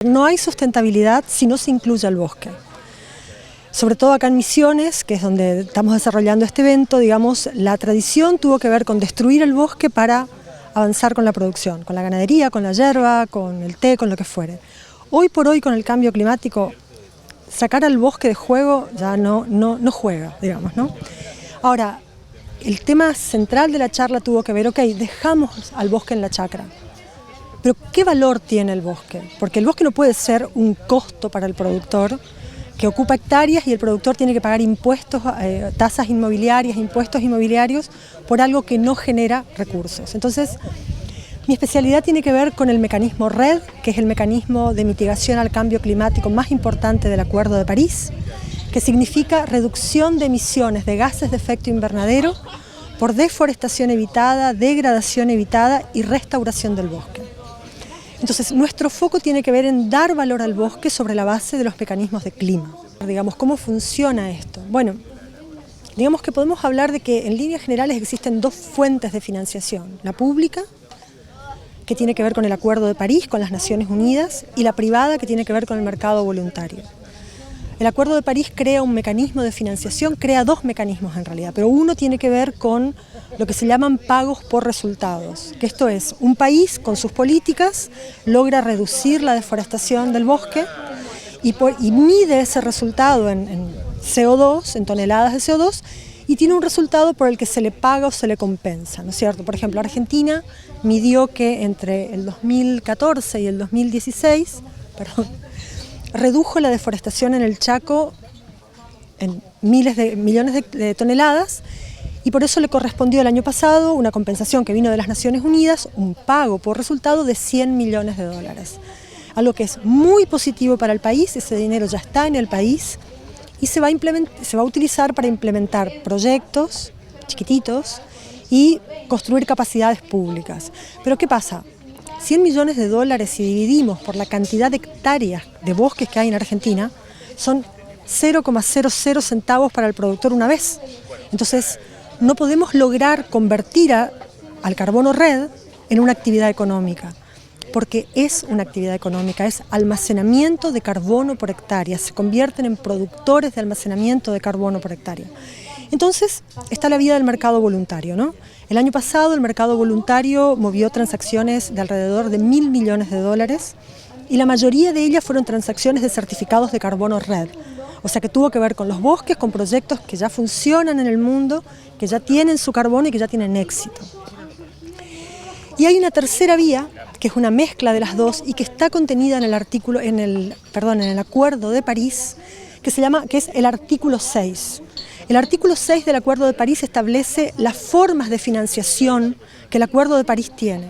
No hay sustentabilidad si no se incluye al bosque. Sobre todo acá en Misiones, que es donde estamos desarrollando este evento, digamos, la tradición tuvo que ver con destruir el bosque para avanzar con la producción, con la ganadería, con la yerba, con el té, con lo que fuere. Hoy por hoy, con el cambio climático, sacar al bosque de juego ya no juega, digamos, ¿no? Ahora, el tema central de la charla tuvo que ver, ok, dejamos al bosque en la chacra, pero ¿qué valor tiene el bosque? Porque el bosque no puede ser un costo para el productor que ocupa hectáreas y el productor tiene que pagar impuestos, tasas inmobiliarias, impuestos inmobiliarios por algo que no genera recursos. Entonces, mi especialidad tiene que ver con el mecanismo REDD, que es el mecanismo de mitigación al cambio climático más importante del Acuerdo de París, que significa reducción de emisiones de gases de efecto invernadero por deforestación evitada, degradación evitada y restauración del bosque. Entonces, nuestro foco tiene que ver en dar valor al bosque sobre la base de los mecanismos de clima. Digamos, ¿cómo funciona esto? Bueno, digamos que podemos hablar de que en líneas generales existen dos fuentes de financiación, la pública, que tiene que ver con el Acuerdo de París, con las Naciones Unidas, y la privada, que tiene que ver con el mercado voluntario. El Acuerdo de París crea un mecanismo de financiación, crea dos mecanismos en realidad, pero uno tiene que ver con lo que se llaman pagos por resultados, que esto es, un país con sus políticas logra reducir la deforestación del bosque y mide ese resultado en CO2, en toneladas de CO2, y tiene un resultado por el que se le paga o se le compensa, ¿no es cierto? Por ejemplo, Argentina midió que entre el 2014 y el 2016, redujo la deforestación en el Chaco en millones de toneladas y por eso le correspondió el año pasado una compensación que vino de las Naciones Unidas, un pago por resultado de $100 millones. Algo que es muy positivo para el país, ese dinero ya está en el país y se va a utilizar para implementar proyectos chiquititos y construir capacidades públicas. Pero ¿qué pasa? $100 millones si dividimos por la cantidad de hectáreas de bosques que hay en Argentina, son 0,00 centavos para el productor una vez. Entonces, no podemos lograr convertir al carbono REDD en una actividad económica, porque es una actividad económica, es almacenamiento de carbono por hectárea, se convierten en productores de almacenamiento de carbono por hectárea. Entonces, está la vía del mercado voluntario, ¿no? El año pasado el mercado voluntario movió transacciones de alrededor de $1.000 millones y la mayoría de ellas fueron transacciones de certificados de carbono REDD. O sea que tuvo que ver con los bosques, con proyectos que ya funcionan en el mundo, que ya tienen su carbono y que ya tienen éxito. Y hay una tercera vía, que es una mezcla de las dos y que está contenida en el Acuerdo de París, que es el artículo 6. El artículo 6 del Acuerdo de París establece las formas de financiación que el Acuerdo de París tiene.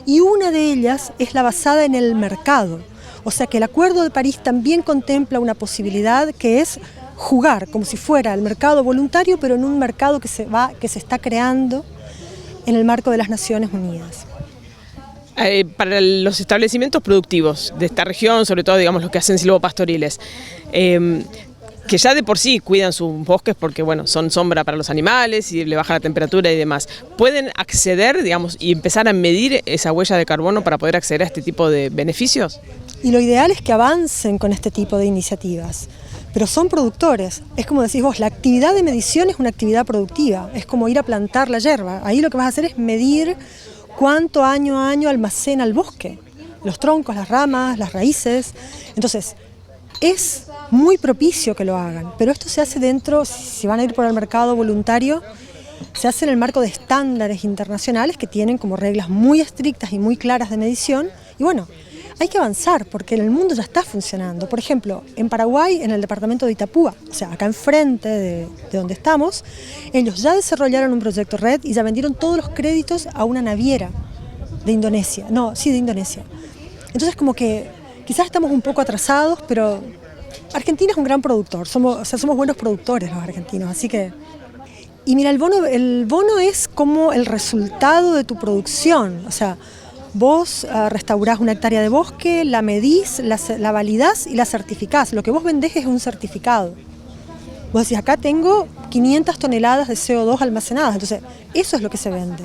Y una de ellas es la basada en el mercado. O sea que el Acuerdo de París también contempla una posibilidad que es jugar como si fuera el mercado voluntario, pero en un mercado que se está creando en el marco de las Naciones Unidas. Para los establecimientos productivos de esta región, sobre todo digamos los que hacen silvopastoriles, que ya de por sí cuidan sus bosques porque bueno, son sombra para los animales y le baja la temperatura y demás, ¿pueden acceder, digamos, y empezar a medir esa huella de carbono para poder acceder a este tipo de beneficios? Y lo ideal es que avancen con este tipo de iniciativas, pero son productores. Es como decís vos, la actividad de medición es una actividad productiva, es como ir a plantar la yerba. Ahí lo que vas a hacer es medir cuánto año a año almacena el bosque, los troncos, las ramas, las raíces. Entonces, es muy propicio que lo hagan, pero esto se hace dentro, si van a ir por el mercado voluntario, se hace en el marco de estándares internacionales que tienen como reglas muy estrictas y muy claras de medición. Y bueno, hay que avanzar porque en el mundo ya está funcionando. Por ejemplo, en Paraguay, en el departamento de Itapúa, o sea, acá enfrente de donde estamos, ellos ya desarrollaron un proyecto REDD y ya vendieron todos los créditos a una naviera de Indonesia. De Indonesia. Entonces, como que quizás estamos un poco atrasados, pero Argentina es un gran productor. Somos buenos productores los argentinos, así que... Y mira, el bono es como el resultado de tu producción, o sea... Vos restaurás una hectárea de bosque, la medís, la validás y la certificás. Lo que vos vendés es un certificado. Vos decís, acá tengo 500 toneladas de CO2 almacenadas, entonces eso es lo que se vende.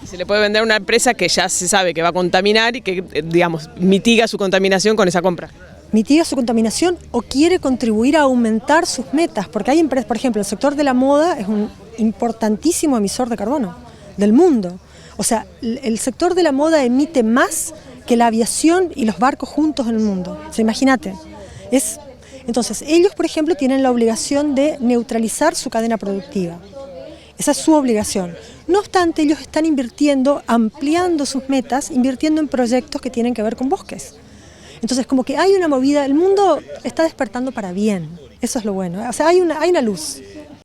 Se le puede vender a una empresa que ya se sabe que va a contaminar y que, digamos, mitiga su contaminación con esa compra. Mitiga su contaminación o quiere contribuir a aumentar sus metas, porque hay empresas, por ejemplo, el sector de la moda es un importantísimo emisor de carbono del mundo. O sea, el sector de la moda emite más que la aviación y los barcos juntos en el mundo. O sea, imagínate. Entonces, ellos, por ejemplo, tienen la obligación de neutralizar su cadena productiva. Esa es su obligación. No obstante, ellos están invirtiendo, ampliando sus metas, invirtiendo en proyectos que tienen que ver con bosques. Entonces, como que hay una movida, el mundo está despertando para bien. Eso es lo bueno. O sea, hay una luz.